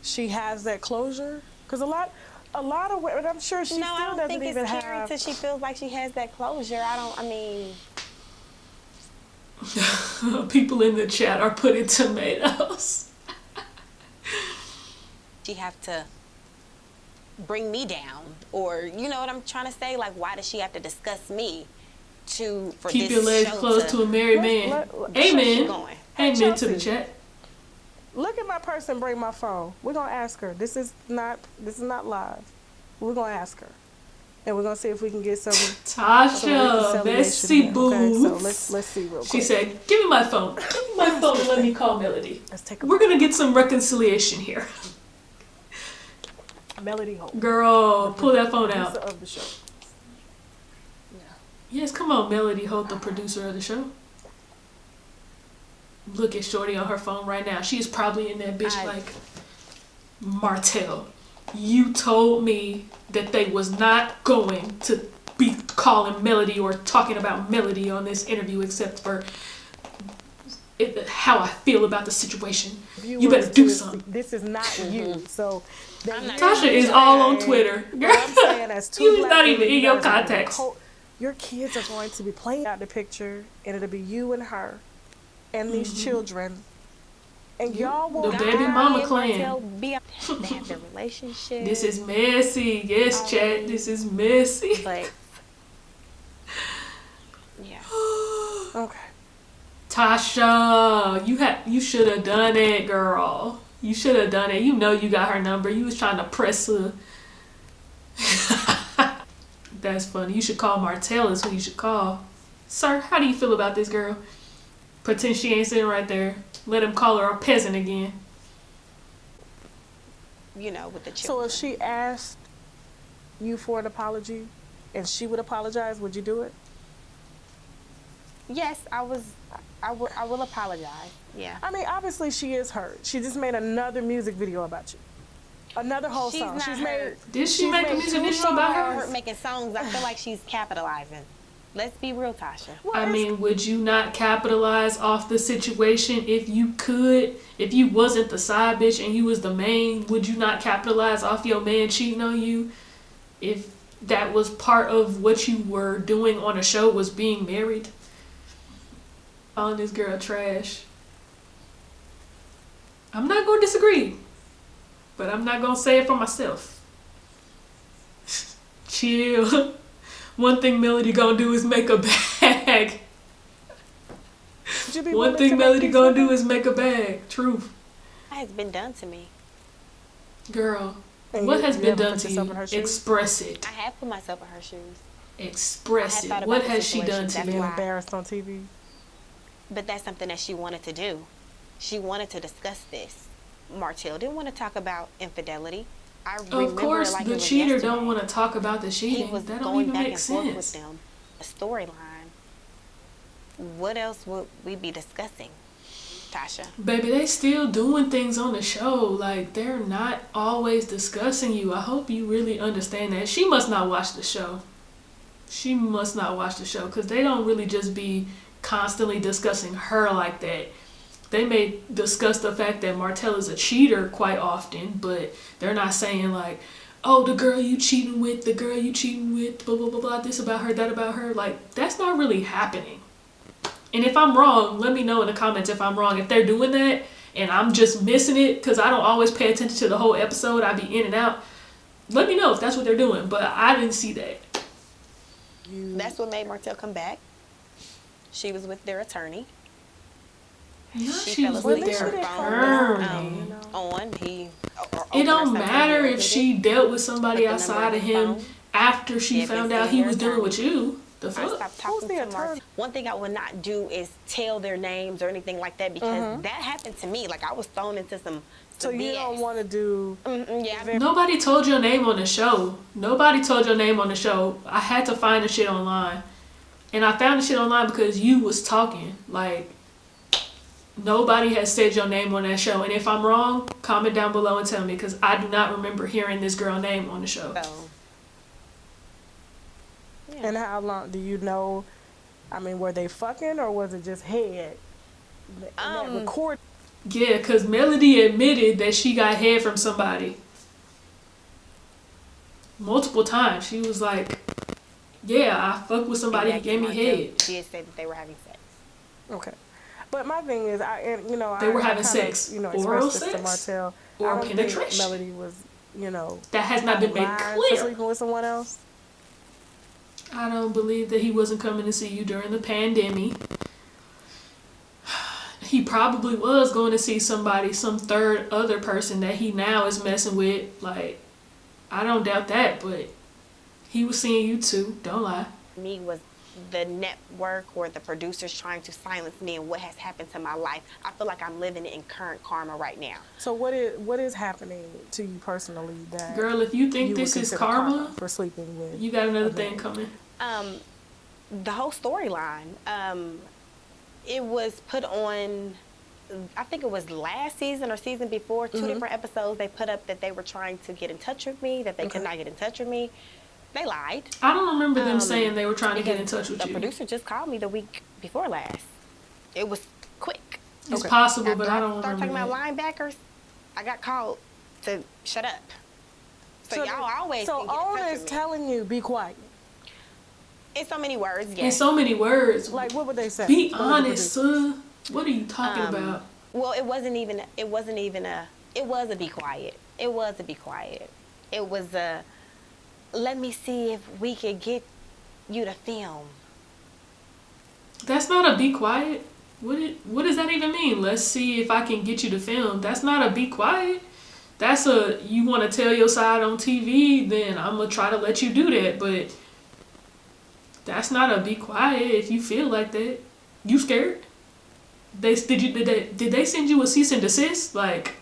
she has that closure? Because a lot of women, I'm sure she still doesn't even have. No, I don't think it's carried until she feels like she has that closure. People in the chat are putting tomatoes. She have to bring me down, or you know what I'm trying to say? Like, why does she have to discuss me for keep this your legs show close to a married man? Amen. Amen to the chat. Look at my purse and bring my phone. We're gonna ask her. This is not live. We're gonna ask her, and we're gonna see if we can get some. Tasha, Bessie Boo. Okay, so let's see real quick. She said, "Give me my phone. Give me my phone and let me call Melody. Let's We're gonna get some reconciliation here." Melody Holt. Girl, pull that phone out. Of the show. Yeah. Yes, come on, Melody Holt, the producer of the show. Look at Shorty on her phone right now. She is probably in that bitch like, Martel, you told me that they was not going to be calling Melody or talking about Melody on this interview except for how I feel about the situation. You better do something. This is not you. So Tasha is all on Twitter. Girl, I'm saying as two you're not even in your contacts. Your kids are going to be playing out the picture, and it'll be you and her and these children. And y'all will the baby mama clan. They have their relationship. This is messy. Yes, chat. This is messy. But yeah. Okay. Tasha, you should have done it, girl. You should have done it. You know you got her number. You was trying to press her. That's funny. You should call Martel is who you should call. Sir, how do you feel about this girl? Pretend she ain't sitting right there. Let him call her a peasant again. You know, with the children. So if she asked you for an apology and she would apologize, would you do it? Yes, I will apologize. Yeah. I mean, obviously she is hurt. She just made another music video about you. Another whole song. Did she make a music video about her? Making songs. I feel like she's capitalizing. Let's be real, Tasha. I mean, would you not capitalize off the situation if you could? If you wasn't the side bitch and you was the main, would you not capitalize off your man cheating on you? If that was part of what you were doing on a show, was being married? Calling this girl trash. I'm not going to disagree, but I'm not going to say it for myself. Chill. One thing Melody gonna do is make a bag. One thing Melody gonna do is make a bag. Truth. That has been done to me. Girl, what has been done to you? Express it. I have put myself in her shoes. Express it. What has she done to you? Being embarrassed on TV. But that's something that she wanted to do. She wanted to discuss this. Martel didn't want to talk about infidelity. Of course, the cheater don't want to talk about the cheating. That don't even make sense. With them, a storyline. What else would we be discussing, Tasha? Baby, they still doing things on the show. Like, they're not always discussing you. I hope you really understand that. She must not watch the show. She must not watch the show, because they don't really just be constantly discussing her like that. They may discuss the fact that Martel is a cheater quite often, but they're not saying like, oh, the girl you cheating with, blah, blah, blah, blah, this about her, that about her. Like, that's not really happening. And if I'm wrong, let me know in the comments if I'm wrong. If they're doing that and I'm just missing it, because I don't always pay attention to the whole episode, I be in and out. Let me know if that's what they're doing, but I didn't see that. That's what made Martel come back. She was with their attorney. She was with their attorney. It don't matter if she dealt with somebody outside of him after she found out he was dealing with you. The fuck? I stopped talking to Martel. One thing I would not do is tell their names or anything like that, because that happened to me. Like, I was thrown into some So you BS. don't want to do... Yeah. Nobody told your name on the show. I had to find the shit online. And I found the shit online because you was talking. Like, nobody has said your name on that show. And if I'm wrong, comment down below and tell me, because I do not remember hearing this girl name on the show. So, yeah. And how long do you know? I mean, were they fucking, or was it just head? That record. Yeah, because Melody admitted that she got head from somebody. Multiple times. She was like, yeah, I fucked with somebody who gave me head. She had said that they were having sex. Okay. But my thing is, They were having sex. Oral sex? To Martel. Or I don't penetration. think Melody was, that has not been made for clear. sleeping with someone else. I don't believe that he wasn't coming to see you during the pandemic. He probably was going to see somebody, some third other person that he now is messing with. Like, I don't doubt that, but he was seeing you too. Don't lie. Me was the network or the producers trying to silence me and what has happened to my life. I feel like I'm living in current karma right now. So what is happening to you personally that... Girl, if you think this is karma for sleeping with... You got another thing coming. The whole storyline, it was put on, I think it was last season or season before, 2 different episodes. They put up that they were trying to get in touch with me, that they could not get in touch with me. They lied. I don't remember them saying they were trying to get in touch with the you. The producer just called me the week before last. It was quick. It's possible, but I don't remember. Start talking about linebackers, I got called to shut up. So y'all always So can get in touch owner with is me. telling you, be quiet. In so many words, yes. In so many words. Like, what would they say? Be honest, sir. What are you talking about? Well, it was a be quiet. It was a be quiet. It was a, let me see if we could get you to film. That's not a be quiet. What does that even mean? Let's see if I can get you to film. That's not a be quiet. That's a, you want to tell your side on TV, then I'm going to try to let you do that. But that's not a be quiet if you feel like that. You scared? Did they send you a cease and desist? Like,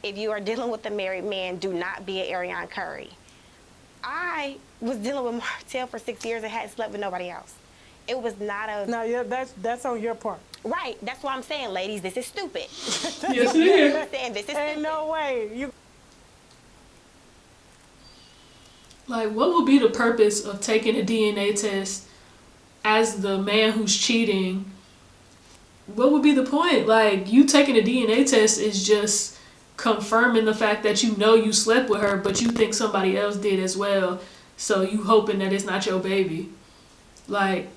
if you are dealing with a married man, do not be an Ariana Curry. I was dealing with Martel for 6 years and hadn't slept with nobody else. It was not a... No, yeah, that's on your part. Right. That's what I'm saying, ladies. This is stupid. yes, it is. Understand? This is Ain't stupid. no way. You... Like, what would be the purpose of taking a DNA test as the man who's cheating? What would be the point? Like, you taking a DNA test is just confirming the fact that you know you slept with her, but you think somebody else did as well. So you hoping that it's not your baby. Like,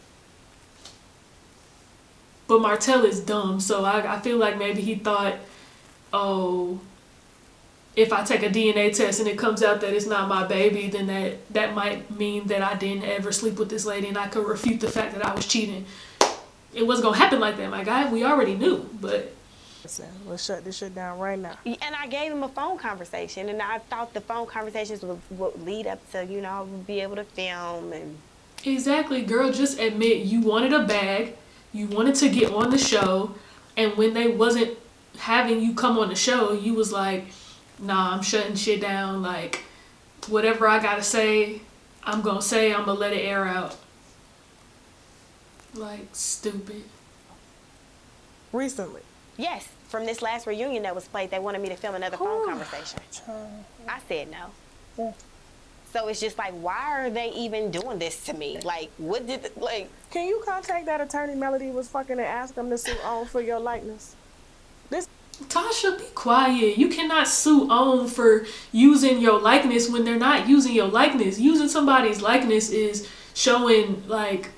but Martel is dumb. So I feel like maybe he thought, oh, if I take a DNA test and it comes out that it's not my baby, then that might mean that I didn't ever sleep with this lady and I could refute the fact that I was cheating. It wasn't going to happen like that, my guy. We already knew, but... Listen, let's shut this shit down right now. And I gave him a phone conversation, and I thought the phone conversations would lead up to, be able to film and... Exactly, girl. Just admit you wanted a bag, you wanted to get on the show, and when they wasn't having you come on the show, you was like, nah, I'm shutting shit down. Like, whatever I gotta say, I'm gonna say, I'm gonna let it air out. Like, stupid. Recently? Yes, from this last reunion that was played, they wanted me to film another phone conversation. I said no. Yeah. So it's just like, why are they even doing this to me? Like, what did, like... Can you contact that attorney Melody was fucking and ask them to sue on for your likeness? Tasha, be quiet. You cannot sue OWN for using your likeness when they're not using your likeness. Using somebody's likeness is showing, like,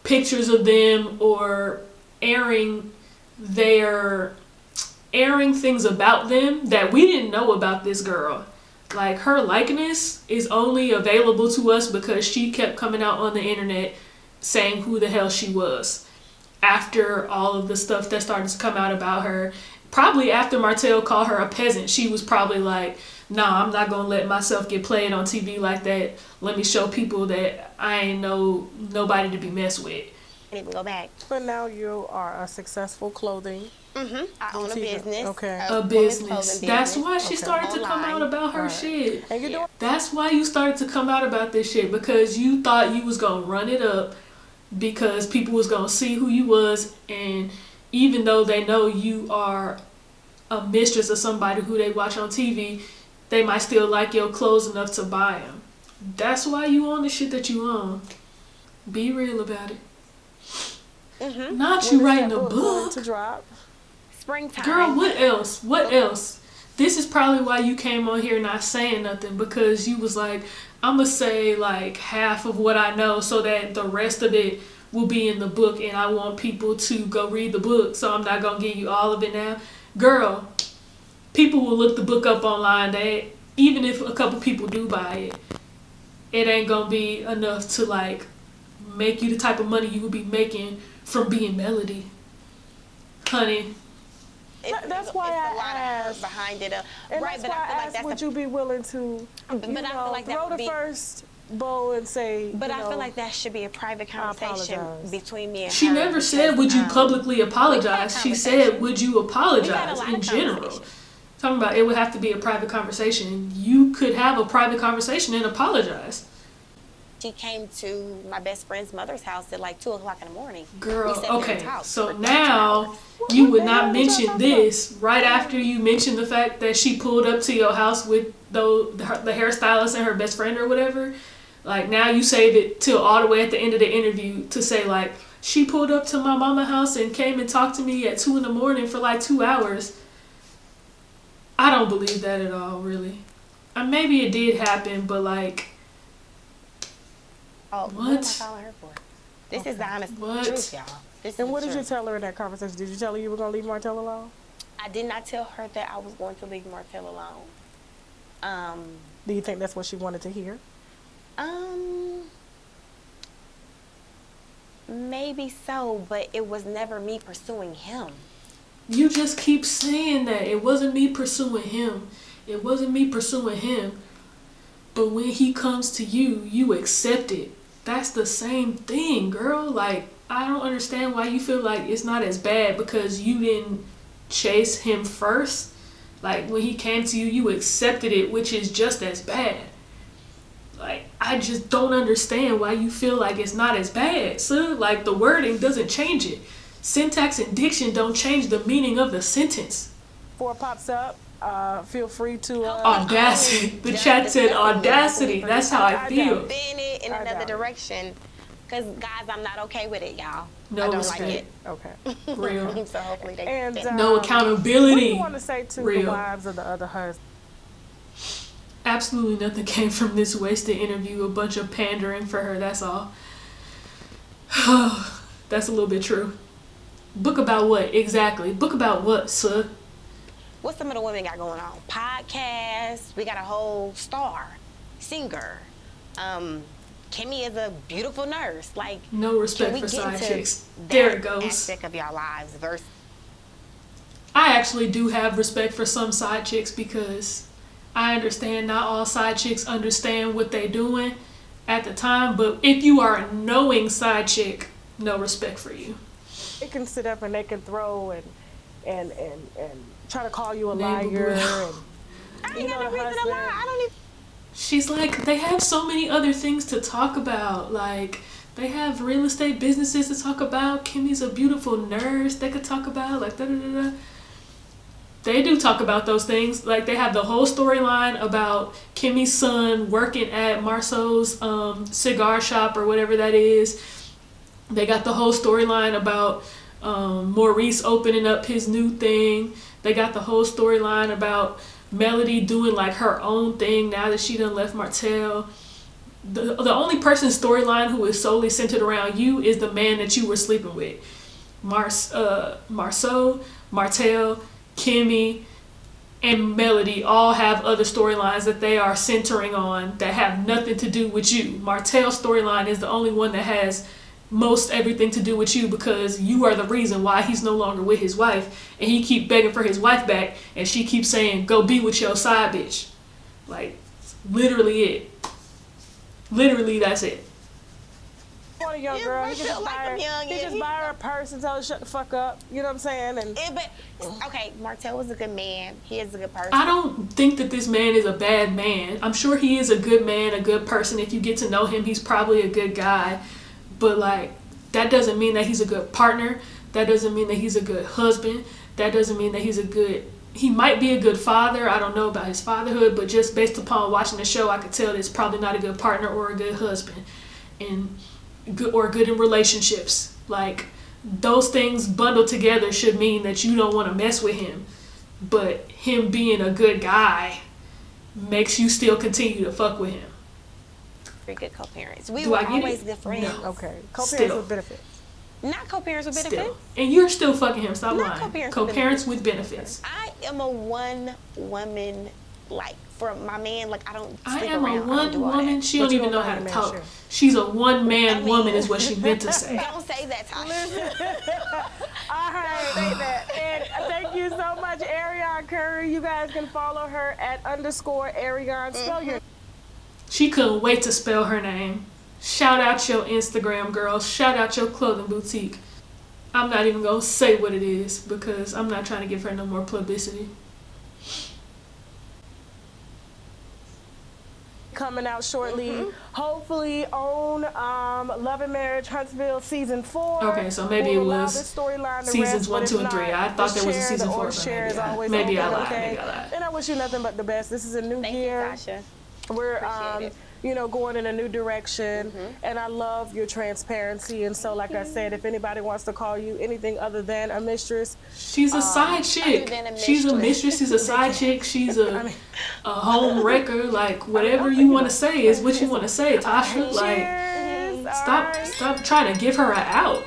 pictures of them or airing things about them that we didn't know about this girl. Like, her likeness is only available to us because she kept coming out on the internet saying who the hell she was. After all of the stuff that started to come out about her, probably after Martel called her a peasant, she was probably like, nah, I'm not gonna let myself get played on TV like that. Let me show people that I ain't nobody to be messed with. I didn't even go back. But now you are a successful clothing. I own a business. Okay. A business. That's why she started to come out about her shit. And you're doing That's why you started to come out about this shit, because you thought you was gonna run it up because people was gonna see who you was, and even though they know you are a mistress of somebody who they watch on TV, they might still like your clothes enough to buy them. That's why you own the shit that you own. Be real about it. Not you writing a book. To drop. Springtime. Girl, what else? What else? This is probably why you came on here not saying nothing, because you was like, I'm gonna say like half of what I know so that the rest of it will be in the book, and I want people to go read the book, so I'm not gonna give you all of it now. Girl, people will look the book up online. Even if a couple people do buy it, it ain't gonna be enough to like make you the type of money you would be making from being Melody, honey. That's why I asked behind it. And Right, that's but why I feel I like asked, would you be willing to But I feel like that throw would the be- first bow and say, But I feel like that should be a private conversation apologize. between me and She her. never said, would you publicly apologize? She said, would you We had a apologize lot in of general? conversations. Talking about it would have to be a private conversation. You could have a private conversation and apologize. She came to my best friend's mother's house at like 2 o'clock in the morning. Girl, We sat there and okay, talked so for 3 now hours. you would the hell not was y'all mention talking this right after you mentioned the fact that she pulled up to your house with the hairstylist and her best friend or whatever. Like, now you save it till all the way at the end of the interview to say like, she pulled up to my mama's house and came and talked to me at 2 a.m. for like 2 hours. I don't believe that at all, really. Maybe it did happen, but like, Oh, what am I calling her for? This is the honest truth, y'all. This is And what the did you truth. tell her in that conversation? Did you tell her you were going to leave Martel alone? I did not tell her that I was going to leave Martel alone. Do you think that's what she wanted to hear? Maybe so, but it was never me pursuing him. you just keep saying that. It wasn't me pursuing him. It wasn't me pursuing him. But when he comes to you, you accept it. That's the same thing, girl. Like, I don't understand why you feel like it's not as bad because you didn't chase him first. Like, when he came to you, you accepted it, which is just as bad. Like, I just don't understand why you feel like it's not as bad. So, like, the wording doesn't change it. Syntax and diction don't change the meaning of the sentence. Before it pops up, feel free to... Audacity. The chat said audacity. That's how I feel. Bend it in I another doubt it. direction. Because, guys, I'm not okay with it, y'all. No I don't respect. like it. Okay. Real. So hopefully they And fix it. No what do accountability. you want to say to Real. the wives of the other husbands? Absolutely nothing came from this wasted interview. A bunch of pandering for her, that's all. That's a little bit true. Book about what? Exactly. Book about what, sir? What some of the women got going on? Podcasts. We got a whole star, singer. Kimmy is a beautiful nurse. Like, No can respect we for get side into chicks. that There it goes. aspect of your lives versus I actually do have respect for some side chicks because I understand not all side chicks understand what they doing at the time, but if you are a knowing side chick, no respect for you. They can sit up and they can throw and try to call you a Neighbor liar. boy. And, I ain't got no reason to lie. I don't even. She's like, they have so many other things to talk about. Like, they have real estate businesses to talk about. Kimmy's a beautiful nurse they could talk about. Like, da da da da. They do talk about those things. Like, they have the whole storyline about Kimmy's son working at Marceau's cigar shop or whatever that is. They got the whole storyline about Maurice opening up his new thing. They got the whole storyline about Melody doing like her own thing now that she done left Martel. The only person's storyline who is solely centered around you is the man that you were sleeping with. Marceau, Martel, Kimmy, and Melody all have other storylines that they are centering on that have nothing to do with you. Martel's storyline is the only one that has most everything to do with you, because you are the reason why he's no longer with his wife, and he keep begging for his wife back, and she keeps saying, go be with your side bitch. Like, literally it. Literally, that's it. Want a young girl, he just buy her a purse and tell her to shut the fuck up. You know what I'm saying? And okay, Martel was a good man. He is a good person. I don't think that this man is a bad man. I'm sure he is a good man, a good person. If you get to know him, he's probably a good guy. But like, that doesn't mean that he's a good partner. That doesn't mean that he's a good husband. That doesn't mean that he might be a good father. I don't know about his fatherhood, but just based upon watching the show, I could tell that it's probably not a good partner or a good husband. Or good in relationships. Like, those things bundled together should mean that you don't want to mess with him. But him being a good guy makes you still continue to fuck with him. Very good co-parents. We were always good friends. No. okay, co-parents with benefits. Not co-parents with benefits. Still. And you're still fucking him. Stop Not lying. co-parents Co-parents with benefits. I am a one woman, like, for my man, like, I don't I sleep am around. a one woman. She But don't you even don't know how know to the talk. man, sure. She's a one man woman is what she meant to say. Don't say that, Tasha. All right, say that. And thank you so much, Ariane Curry. You guys can follow her at _Ariane. Spell your. She couldn't wait to spell her name. Shout out your Instagram, girl. Shout out your clothing boutique. I'm not even gonna say what it is because I'm not trying to give her no more publicity. Coming out shortly, hopefully on Love and Marriage Huntsville season 4. Okay, so maybe it was seasons 1, 2, and 3. I thought there was a season 4, but maybe I lied. And I wish you nothing but the best. This is a new Thank you, year. Tasha. We're Appreciate it. going in a new direction, and I love your transparency. And so, like I said, if anybody wants to call you anything other than a mistress, she's a side chick. She's a mistress. She's a side chick. She's a home wrecker. Like, whatever you want to say is what you want to say, Tasha. Like, stop trying to give her an out.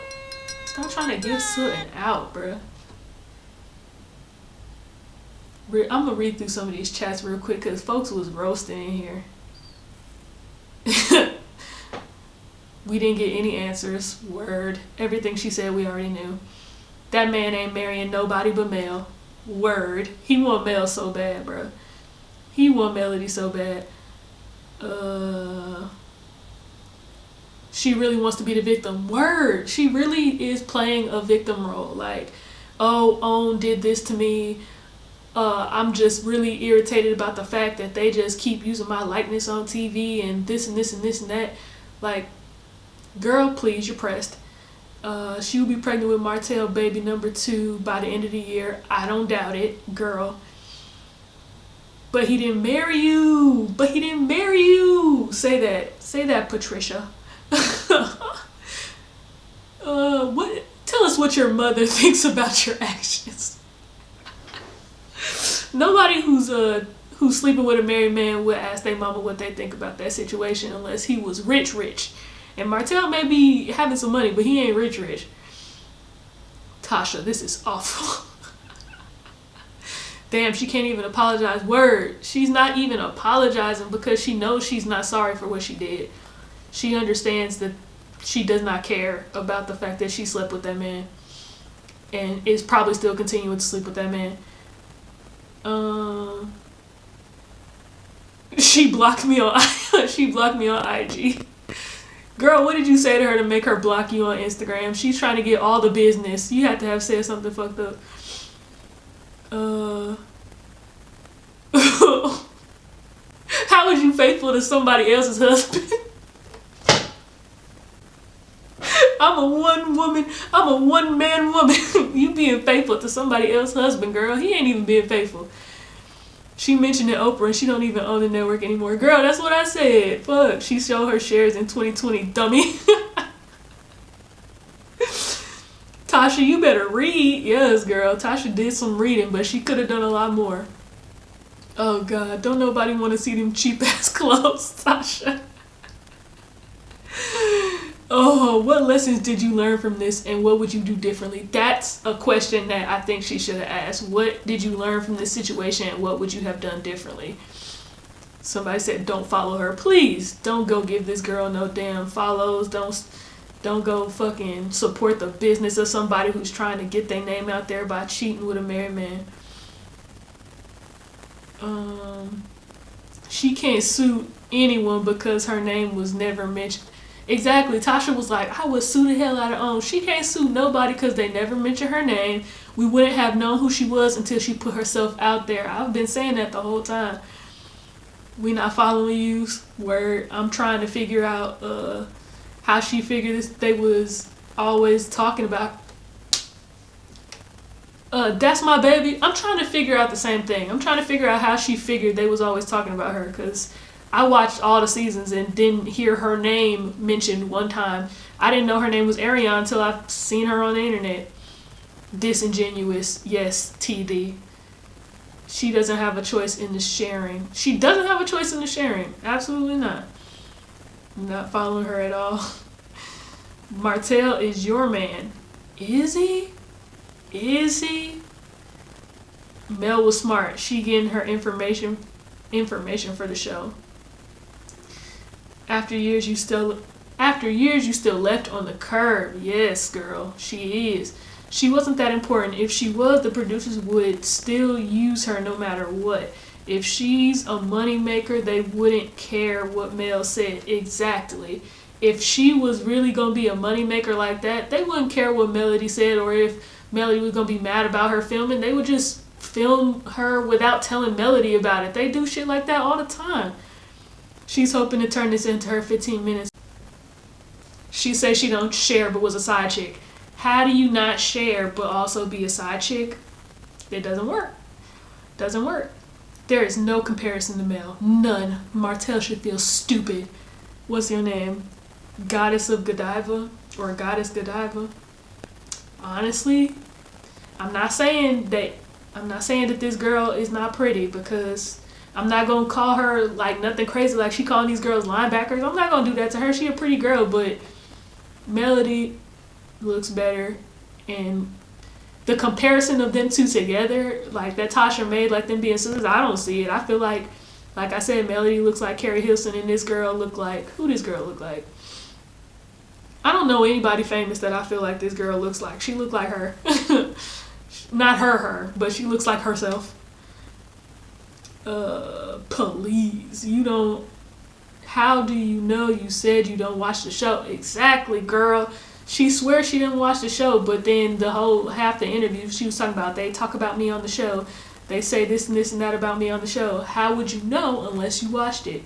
Stop trying to give something out, bruh. I'm gonna read through some of these chats real quick because folks was roasting in here. We didn't get any answers. Word. Everything she said we already knew. That man ain't marrying nobody but Mel. Word. He want Mel so bad, bruh. He want Melody so bad. She really wants to be the victim. Word. She really is playing a victim role. Like, oh, Own did this to me. I'm just really irritated about the fact that they just keep using my likeness on TV and this and this and this and that. Like, girl, please, you're pressed. She will be pregnant with Martel baby number 2 by the end of the year. I don't doubt it, girl. But he didn't marry you. But he didn't marry you. Say that. Say that, Patricia. What? Tell us what your mother thinks about your actions. Nobody who's sleeping with a married man would ask their mama what they think about that situation unless he was rich. And Martel may be having some money, but he ain't rich. Tasha, this is awful. Damn, she can't even apologize. Word. She's not even apologizing because she knows she's not sorry for what she did. She understands that she does not care about the fact that she slept with that man and is probably still continuing to sleep with that man. She blocked me on IG. Girl, what did you say to her to make her block you on Instagram? She's trying to get all the business. You had to have said something fucked up. How was you faithful to somebody else's husband? I'm a one-man woman. You being faithful to somebody else's husband, girl. He ain't even being faithful. She mentioned it Oprah and she don't even own the network anymore. Girl, that's what I said. Fuck. She sold her shares in 2020, dummy. Tasha, you better read. Yes, girl. Tasha did some reading, but she could have done a lot more. Oh, God. Don't nobody want to see them cheap-ass clothes, Tasha. Oh, what lessons did you learn from this and what would you do differently? That's a question that I think she should have asked. What did you learn from this situation and what would you have done differently? Somebody said, don't follow her. Please, don't go give this girl no damn follows. Don't go fucking support the business of somebody who's trying to get their name out there by cheating with a married man. She can't sue anyone because her name was never mentioned. Exactly. Tasha was like, I would sue the hell out of She can't sue nobody because they never mentioned her name. We wouldn't have known who she was until she put herself out there. I've been saying that the whole time. We not following you. Where I'm trying to figure out how she figured this. They was always talking about that's my baby. I'm trying to figure out the same thing. I'm trying to figure out how she figured they was always talking about her, because I watched all the seasons and didn't hear her name mentioned one time. I didn't know her name was Ariane until I seen her on the internet. Disingenuous. Yes, TD. She doesn't have a choice in the sharing. She doesn't have a choice in the sharing. Absolutely not. I'm not following her at all. Martel is your man. Is he? Is he? Mel was smart. She getting her information for the show. After years you still left on the curb. Yes, girl, she is. She wasn't that important. If she was, the producers would still use her no matter what. If she's a money maker, they wouldn't care what Mel said. Exactly. If she was really gonna be a money maker like that, they wouldn't care what Melody said, or if Melody was gonna be mad about her filming, they would just film her without telling Melody about it. They do shit like that all the time. She's hoping to turn this into her 15 minutes. She says she don't share but was a side chick. How do you not share but also be a side chick? It doesn't work. Doesn't work. There is no comparison to Mel. None. Martel should feel stupid. What's your name? Goddess of Godiva? Or Goddess Godiva? Honestly, I'm not saying that this girl is not pretty, because I'm not gonna call her like nothing crazy like she calling these girls linebackers. I'm not gonna do that to her. She a pretty girl, but Melody looks better, and the comparison of them two together, like that Tasha made, like them being sisters, I don't see it. I feel like I said, Melody looks like Carrie Hilson, and this girl look like, who this girl look like? I don't know anybody famous that I feel like this girl looks like. She look like her. Not her, but she looks like herself. Please. How do you know you said you don't watch the show? Exactly, girl. She swears she didn't watch the show, but then the whole half the interview she was talking about, they talk about me on the show. They say this and this and that about me on the show. How would you know unless you watched it?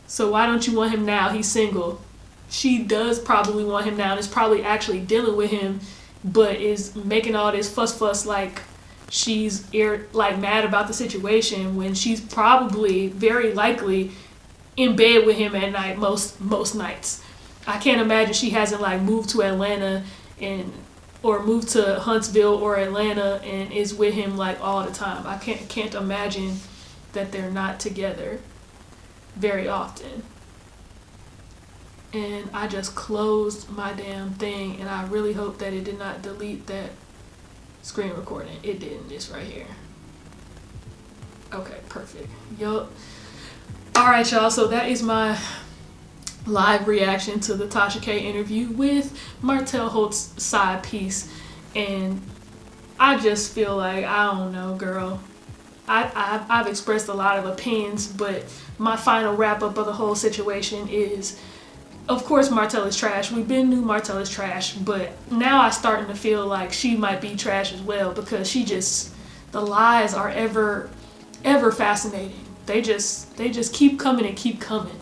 So why don't you want him now? He's single. She does probably want him now and is probably actually dealing with him, but is making all this fuss like she's mad about the situation when she's probably very likely in bed with him at night most nights. I can't imagine she hasn't moved to Atlanta or moved to Huntsville or Atlanta and is with him all the time. I can't imagine that they're not together very often. And I just closed my damn thing, and I really hope that it did not delete that screen recording. It didn't. It's right here. Okay, perfect. Yup. Alright, y'all, so that is my live reaction to the Tasha K interview with Martel Holt's side piece, and I just feel like, I don't know, girl. I've expressed a lot of opinions, but my final wrap up of the whole situation is, of course, Martel is trash. We've been knew Martel is trash, but now I'm starting to feel like she might be trash as well, because the lies are ever fascinating. They just keep coming and keep coming.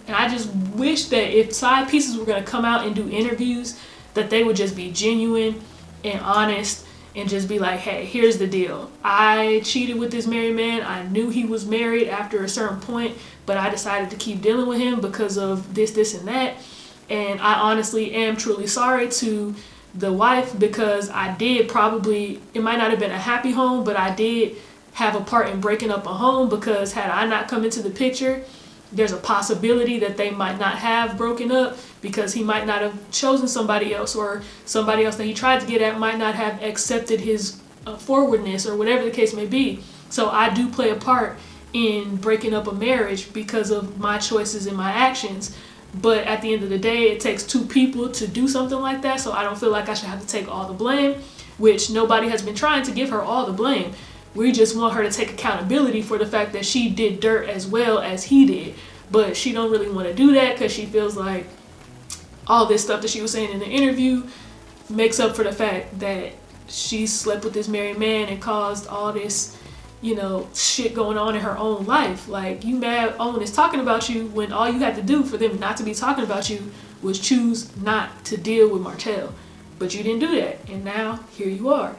And I just wish that if side pieces were going to come out and do interviews, that they would just be genuine and honest and just be like, hey, here's the deal. I cheated with this married man. I knew he was married after a certain point, but I decided to keep dealing with him because of this, this, and that. And I honestly am truly sorry to the wife, because I did probably, it might not have been a happy home, but I did have a part in breaking up a home, because had I not come into the picture, there's a possibility that they might not have broken up, because he might not have chosen somebody else, or somebody else that he tried to get at might not have accepted his forwardness, or whatever the case may be. So I do play a part in breaking up a marriage because of my choices and my actions. But at the end of the day, it takes two people to do something like that, so I don't feel like I should have to take all the blame, which nobody has been trying to give her all the blame. We just want her to take accountability for the fact that she did dirt as well as he did. But she don't really want to do that, because she feels like all this stuff that she was saying in the interview makes up for the fact that she slept with this married man and caused all this, you know, shit going on in her own life. Like, you mad Owen is talking about you when all you had to do for them not to be talking about you was choose not to deal with Martel. But you didn't do that, and now here you are.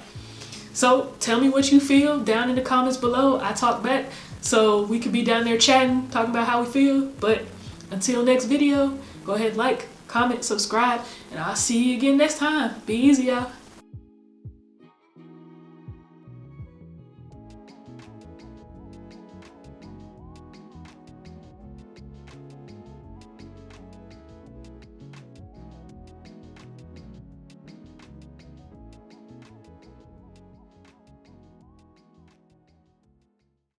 So tell me what you feel down in the comments below. I talk back, so we could be down there chatting, talking about how we feel. But until next video, go ahead, like, comment, subscribe, and I'll see you again next time. Be easy, y'all.